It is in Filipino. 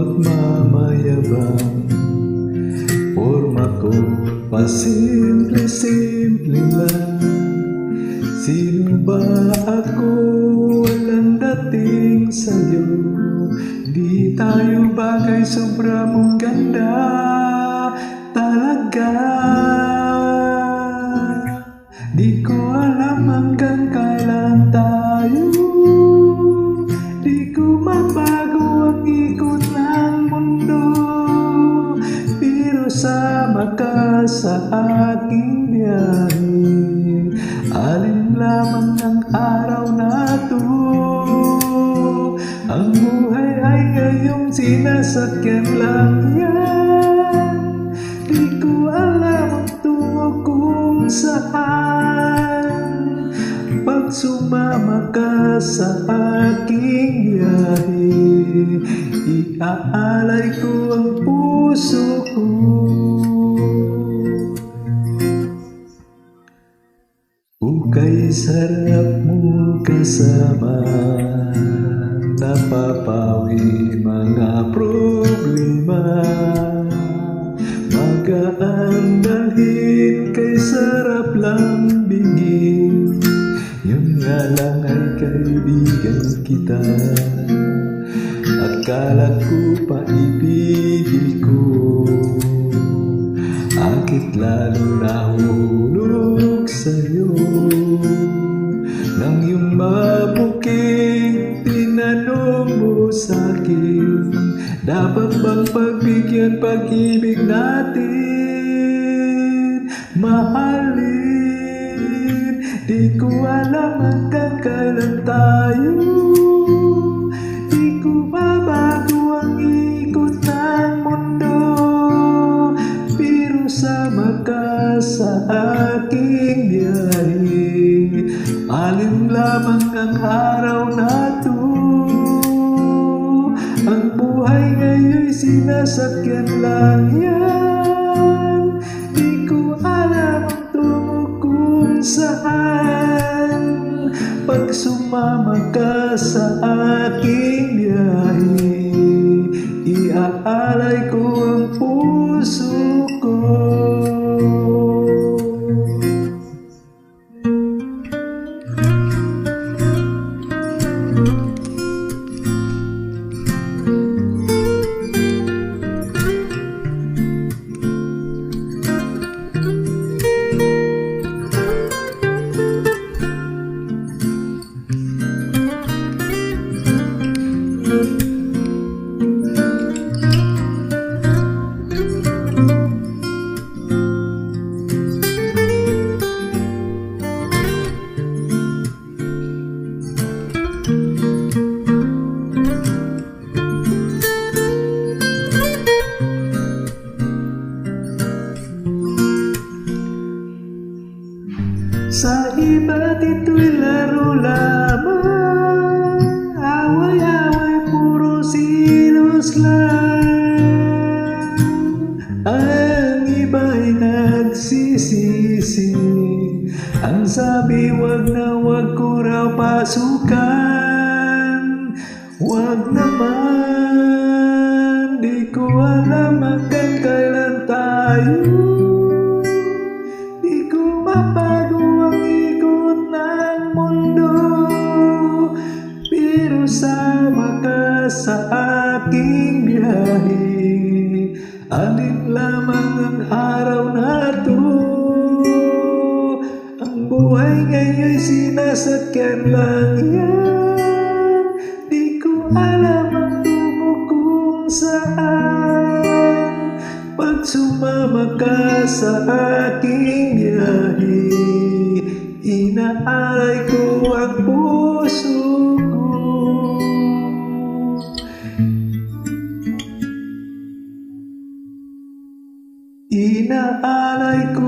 magmamayabang. Forma ko pasimple-simple lang. Sino ba ako? Walang dating sa'yo. Di tayo bagay, sobra mong ganda talaga. Di ko alam hanggang kailan tayo. Di ko mabago ang ikot ng mundo. Pero sama ka sa aking biyahe. Alin lamang ang araw na to. Ang buhay ay ngayong sinasakyan lang yan. Di ko alam ang tungo kung saan. Pag sumama ka sa aking biyahe, iaalay ko ang puso ko. Kay sarap mo kasama, napapawi mga problema. Magaan dalhin, kay sarap lang bigin. Yun nga lang ay kaibigan kita. Akala ko paibigin ko, akit lalo nahulog sa'yo. Nang yung mabukit, tinanong mo sa'kin, dapat bang pagbigyan pag-ibig natin? Mahalin, di ko alam hanggang kailan tayo. Di ko mabago ang ikot ng mundo. Pero sama ka sa aking biyahe. Alin lamang ang araw na to. Ang buhay ngayon'y sinasakyan lang yan. Di ko alam ang tungo kung saan. Pag sumama ka sa aking biyahe, iaalay ko ang puso ko. Sa iba't ito'y laro lamang, away-away puro silos lang. Ang iba'y nagsisisi, ang sabi wag na wag ko raw pasukan. Wag naman, di ko alam hanggang kailan tayo. Di ko mabago sama ka sa aking biyahe. Alin lamang ang araw na to. Ang buhay ngayon'y sinasakyan lang yan. Di ko alam ang tungo kung saan. Pag sumama ka sa aking biyahe, inaalay ko ang puso ko. Inaalay ko